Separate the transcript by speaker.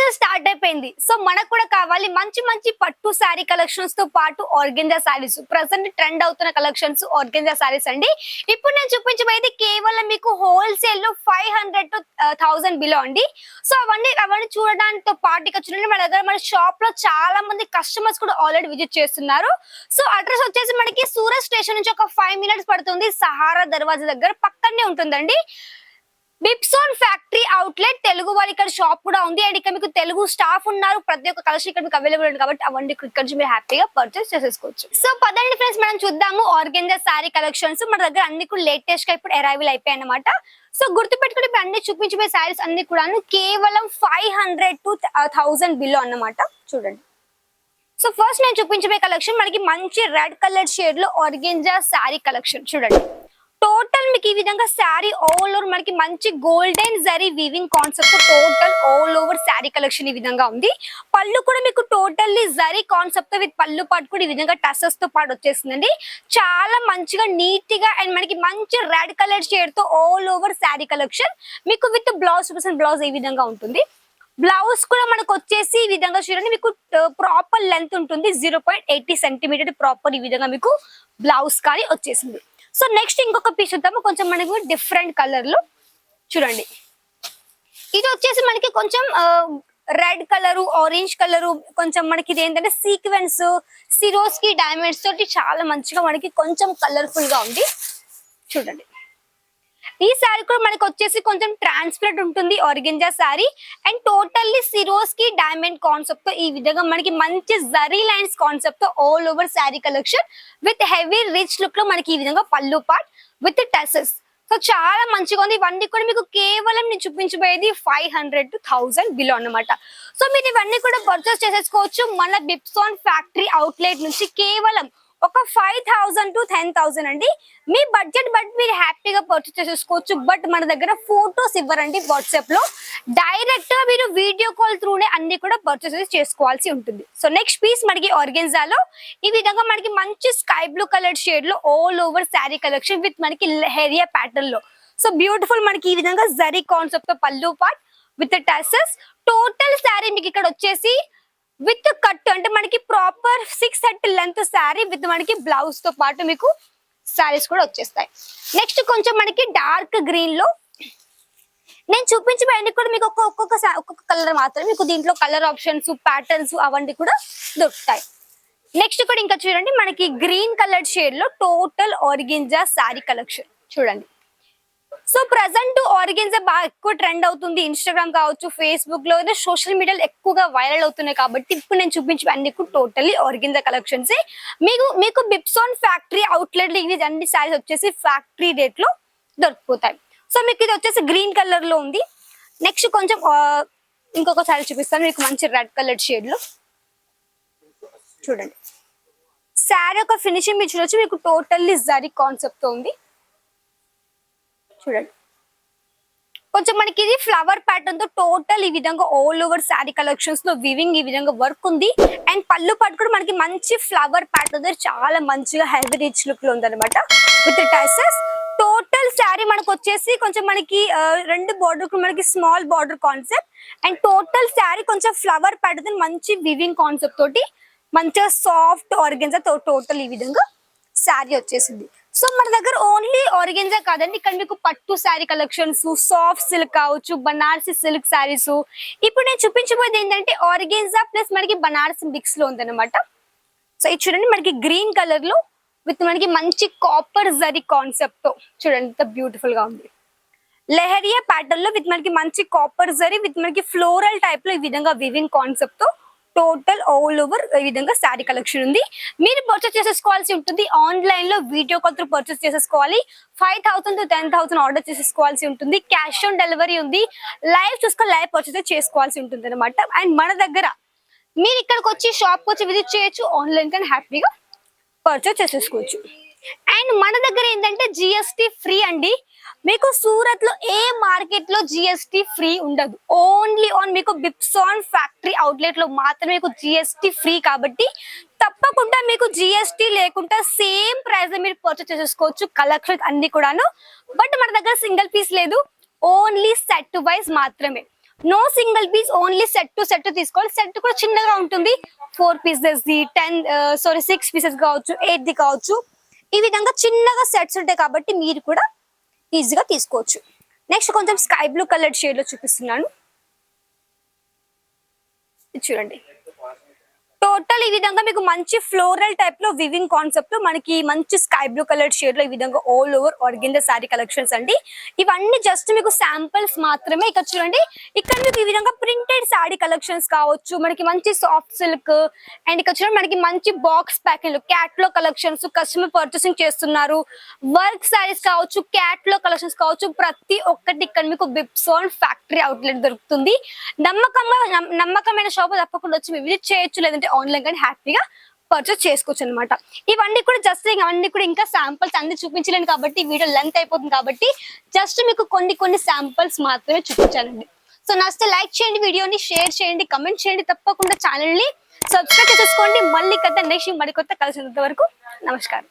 Speaker 1: Season start అయిపోయింది. So మనకు కూడా కావాలి మంచి మంచి పట్టు శారీ కలెక్షన్స్ తో పాటు ఆర్గెంజా శారీస్. ప్రెసెంట్ ట్రెండ్ అవుతున్న కలెక్షన్స్ ఆర్గెంజా శారీస్ అండి. ఇప్పుడు నేను చూపించబోయేది కేవలం మీకు హోల్సేల్ లో 500 to 1000 బిలో అండి. సో అవన్నీ చూడడానితో పాటు ఇక్కడ చూడండి, మన దగ్గర మన షాప్ లో చాలా మంది కస్టమర్స్ కూడా ఆల్రెడీ విజిట్ చేస్తున్నారు. సో అడ్రస్ వచ్చేసి మనకి సూరత్ స్టేషన్ నుంచి ఒక 5 minutes పడుతుంది. సహారా దర్వాజా దగ్గర పక్కనే ఉంటుందండి. బిప్సోన్ ఫ్యాక్టరీ అవుట్లెట్ తెలుగు వారి ఇక్కడ షాప్ కూడా ఉంది. అండ్ ఇక్కడ మీకు తెలుగు స్టాఫ్ ఉన్నారు. ప్రతి ఒక్క కలెక్షన్ ఇక్కడ మీకు అవైలబుల్ ఉంది కాబట్టి అవన్నీ ఇక్కడ నుంచి మీరు హ్యాపీగా పర్చేస్ చేసేసుకోవచ్చు. సో పదండి ఫ్రెండ్స్, మనం చూద్దాము ఆర్గెంజా శారీ కలెక్షన్స్. మన దగ్గర అన్ని కూడా లేటెస్ట్ గా ఇప్పుడు అరైవల్ అయిపోయాయి అన్నమాట. సో గుర్తుపెట్టుకుని ఇప్పుడు అన్ని చూపించబోయే శారీస్ అన్ని కూడా కేవలం 500 to 1000 బిలో అన్నమాట. చూడండి. సో ఫస్ట్ నేను చూపించబోయే కలెక్షన్ మనకి మంచి రెడ్ కలర్ షేడ్ లో ఆర్గెంజా శారీ కలెక్షన్. చూడండి, టోటల్ మీకు ఈ విధంగా శారీ ఆల్ ఓవర్ మనకి మంచి golden zari weaving concept total all over sari collection ఈ విధంగా ఉంది. పళ్ళు కూడా మీకు టోటల్లీ జరీ కాన్సెప్ట్ విత్ పళ్ళు పాటు కూడా ఈ విధంగా టసెస్ తో పాటు వచ్చేసిందండి. చాలా మంచిగా నీట్ గా అండ్ మనకి మంచి రెడ్ కలర్ షేడ్ తో ఆల్ ఓవర్ శారీ కలెక్షన్ మీకు విత్ బ్లౌజ్ ఈ విధంగా ఉంటుంది. బ్లౌజ్ కూడా మనకు వచ్చేసి ఈ విధంగా చూడండి, మీకు ప్రాపర్ లెంత్ ఉంటుంది. 0.80 cm ప్రాపర్ ఈ విధంగా మీకు బ్లౌజ్ కానీ వచ్చేసింది. సో నెక్స్ట్ ఇంకొక పీస్ చూద్దాము, కొంచెం మనకు డిఫరెంట్ కలర్ లో. చూడండి, ఇది వచ్చేసి మనకి కొంచెం రెడ్ కలరు, ఆరెంజ్ కలరు, కొంచెం మనకి ఇది ఏంటంటే సీక్వెన్స్ సిరోస్ కి డైమండ్స్ తోటి చాలా మంచిగా మనకి కొంచెం కలర్ఫుల్ గా ఉంది. చూడండి, ఈ శారీ కూడా మనకి వచ్చేసి కొంచెం ట్రాన్స్పరెంట్ ఉంటుంది ఆర్గెంజా శారీ. అండ్ టోటల్లీ సిరోస్ కి డైమండ్ కాన్సెప్ట్ తో ఈ విధంగా మనకి మంచి జరీ లైన్స్ కాన్సెప్ట్ తో all over sari collection with heavy rich look లో మనకి ఈ విధంగా పళ్ళు పార్ట్ విత్ టసెస్. సో చాలా మంచిగా ఉంది. ఇవన్నీ కూడా మీకు కేవలం నేను చూపించబోయేది 500 to 1000 బిలో అన్నమాట. సో మీరు ఇవన్నీ కూడా పర్చేస్ చేసేసుకోవచ్చు మన బిప్సోన్ ఫ్యాక్టరీ అవుట్లెట్ నుంచి. కేవలం ఒక 5000 to 10,000 అండి. మీ బడ్జెట్ బట్ మీరు హ్యాపీగా పర్చేస్ చేసేసుకోవచ్చు. బట్ మన దగ్గర ఫోటోస్ ఇవ్వరండి వాట్సాప్ లో, డైరెక్ట్ గా మీరు వీడియో కాల్ త్రూనే అన్ని కూడా పర్చేస్ చేసుకోవాల్సి ఉంటుంది. సో నెక్స్ట్ పీస్ మనకి ఆర్గెన్జాలో ఈ విధంగా మనకి మంచి స్కై బ్లూ కలర్ షేడ్ లో all over sari collection with మనకి లెహరియా ప్యాటర్న్ లో. సో బ్యూటిఫుల్ మనకి ఈ విధంగా జరీ కాన్సెప్ట్ తో పళ్ళు పార్ట్ విత్ టసెస్. టోటల్ శారీ మీకు ఇక్కడ వచ్చేసి విత్ కట్ అంటే మనకి ప్రాపర్ 6 లెంత్ శారీ విత్ మనకి బ్లౌజ్ తో పాటు మీకు శారీస్ కూడా వచ్చేస్తాయి. నెక్స్ట్ కొంచెం మనకి డార్క్ గ్రీన్ లో నేను చూపించబోయే కూడా మీకు ఒక్కొక్క కలర్ మాత్రమే మీకు దీంట్లో కలర్ ఆప్షన్స్ ప్యాటర్న్స్ అవన్నీ కూడా దొరుకుతాయి. నెక్స్ట్ కూడా ఇంకా చూడండి, మనకి గ్రీన్ కలర్ షేడ్ లో టోటల్ ఆర్గెంజా శారీ కలెక్షన్. చూడండి, సో ప్రజెంట్ ఆర్గెన్జా బాగా ఎక్కువ ట్రెండ్ అవుతుంది. ఇన్స్టాగ్రామ్ కావచ్చు, ఫేస్బుక్ లో సోషల్ మీడియాలో ఎక్కువగా వైరల్ అవుతున్నాయి కాబట్టి ఇప్పుడు నేను చూపించే అన్ని టోటల్లీ ఆర్గెన్జా కలెక్షన్స్. మీకు బిప్సోన్ ఫ్యాక్టరీ అవుట్లెట్ ఇవి అన్ని సారీస్ వచ్చేసి ఫ్యాక్టరీ రేట్ లో దొరికిపోతాయి. సో మీకు ఇది వచ్చేసి గ్రీన్ కలర్ లో ఉంది. నెక్స్ట్ కొంచెం ఇంకొక సారీ చూపిస్తాను మీకు మంచి రెడ్ కలర్ షేడ్ లో. చూడండి, శారీ ఒక ఫినిషింగ్ మీరు చూడొచ్చు, మీకు టోటల్లీ జరీ కాన్సెప్ట్ తో ఉంది. చూడండి, కొంచెం మనకి ఇది ఫ్లవర్ ప్యాటర్న్ తో టోటల్ ఈ విధంగా ఆల్ ఓవర్ శారీ కలెక్షన్స్ లో వివింగ్ ఈ విధంగా వర్క్ ఉంది. అండ్ పళ్ళు పాటు కూడా మనకి మంచి ఫ్లవర్ ప్యాటర్న్ తో చాలా మంచిగా హెవీ రిచ్ లుక్ లో ఉంది అనమాట విత్ టసెస్. టోటల్ శారీ మనకు వచ్చేసి కొంచెం మనకి 2 బార్డర్ మనకి small border concept. And total sari కొంచెం ఫ్లవర్ ప్యాటర్న్ మంచి వివింగ్ కాన్సెప్ట్ తోటి మంచిగా సాఫ్ట్ ఆర్గెన్జా టోటల్ ఈ విధంగా శారీ వచ్చేసింది. సో మన దగ్గర ఓన్లీ ఆర్గెన్జా కాదండి, ఇక్కడ మీకు పట్టు శారీ కలెక్షన్స్, సాఫ్ట్ సిల్క్ కావచ్చు, బనారసి సిల్క్ శారీస్. ఇప్పుడు నేను చూపించబోయేది ఏంటంటే ఆర్గెన్జా ప్లస్ మనకి బనారసి మిక్స్ లో ఉందన్నమాట. సో ఇది చూడండి, మనకి గ్రీన్ కలర్ లో విత్ మనకి మంచి కాపర్ జరీ కాన్సెప్ట్ తో చూడండి ఎంత బ్యూటిఫుల్ గా ఉంది. లెహరియా ప్యాటర్న్ లో విత్ మనకి మంచి కాపర్ జరీ విత్ మనకి ఫ్లోరల్ టైప్ లో ఈ విధంగా వివింగ్ కాన్సెప్ట్ తో టోటల్ ఆల్ ఓవర్ ఈ విధంగా శారీ కలెక్షన్ ఉంది. మీరు పర్చేస్ చేసేసుకోవాల్సి ఉంటుంది. ఆన్లైన్ లో వీడియో కాల్ త్రూ పర్చేస్ చేసేసుకోవాలి. 5000 to 10,000 ఆర్డర్ చేసేసుకోవాల్సి ఉంటుంది. క్యాష్ ఆన్ డెలివరీ ఉంది. లైవ్ చూసుకొని లైవ్ పర్చేస్ చేసుకోవాల్సి ఉంటుంది అనమాట. అండ్ మన దగ్గర మీరు ఇక్కడికి వచ్చి షాప్ వచ్చి విజిట్ చేయొచ్చు, ఆన్లైన్ కానీ హ్యాపీగా పర్చేస్ చేసేసుకోవచ్చు. అండ్ మన దగ్గర ఏంటంటే జిఎస్టీ ఫ్రీ అండి. మీకు సూరత్ లో ఏ మార్కెట్ లో జిఎస్టీ ఫ్రీ ఉండదు. ఓన్లీ ఆన్ మీకు బిప్సోన్ ఫ్యాక్టరీ అవుట్లెట్ లో మాత్రమే మీకు జిఎస్టీ ఫ్రీ. కాబట్టి తప్పకుండా మీకు జిఎస్టీ లేకుండా సేమ్ ప్రైస్ మీరు పర్చేస్ చేసేసుకోవచ్చు కలెక్షన్ అన్ని కూడాను. బట్ మన దగ్గర సింగిల్ పీస్ లేదు, ఓన్లీ సెట్ వైజ్ మాత్రమే. No single piece, only set to set తీసుకోవాలి. సెట్ కూడా చిన్నగా ఉంటుంది, 4 పీసెస్ ది 6 పీసెస్ కావచ్చు, 8 ది కావచ్చు. ఈ విధంగా చిన్నగా సెట్స్ ఉంటాయి కాబట్టి మీరు కూడా ఈజీగా తీసుకోవచ్చు. నెక్స్ట్ కొంచెం స్కై బ్లూ కలర్ షేడ్ లో చూపిస్తున్నాను, ఇది చూడండి. టోటల్ ఈ విధంగా మీకు మంచి ఫ్లోరల్ టైప్ లో వివింగ్ కాన్సెప్ట్ లో మనకి మంచి స్కై బ్లూ కలర్ షేడ్ లో ఈ విధంగా all over organza sorry collections అండి. ఇవన్నీ జస్ట్ మీకు శాంపిల్స్ మాత్రమే. ఇక్కడ చూడండి, ఇక్కడ మీకు ఈ విధంగా ప్రింటెడ్ సారీ కలెక్షన్స్ కావచ్చు, మనకి మంచి సాఫ్ట్ సిల్క్, అండ్ ఇక్కడ చూడండి మనకి మంచి బాక్స్ ప్యాకింగ్ క్యాట్లో కలెక్షన్స్, కస్టమర్ పర్చేసింగ్ చేస్తున్నారు, వర్క్ సారీస్ కావచ్చు, క్యాట్లో కలెక్షన్స్ కావచ్చు, ప్రతి ఒక్కటి ఇక్కడ మీకు బిప్సోన్ ఫ్యాక్టరీ అవుట్లెట్ దొరుకుతుంది. నమ్మకమైన షాప్ తప్పకుండా వచ్చి విజిట్ చేయొచ్చు, లేదంటే ఆన్లైన్ కానీ హ్యాపీగా పర్చేస్ చేసుకోవచ్చు అనమాట. ఇవన్నీ కూడా జస్ట్ అవన్నీ కూడా ఇంకా శాంపుల్స్ అన్ని చూపించలేను కాబట్టి వీడియో లెంత్ అయిపోతుంది కాబట్టి జస్ట్ మీకు కొన్ని శాంపుల్స్ మాత్రమే చూపించానండి. సో నచ్చితే లైక్ చేయండి, వీడియోని షేర్ చేయండి, కమెంట్ చేయండి, తప్పకుండా ఛానల్ ని సబ్స్క్రైబ్ చేసుకోండి. మళ్ళీ కదా నెక్స్ట్ మరికొత్త కలిసినంత వరకు నమస్కారం.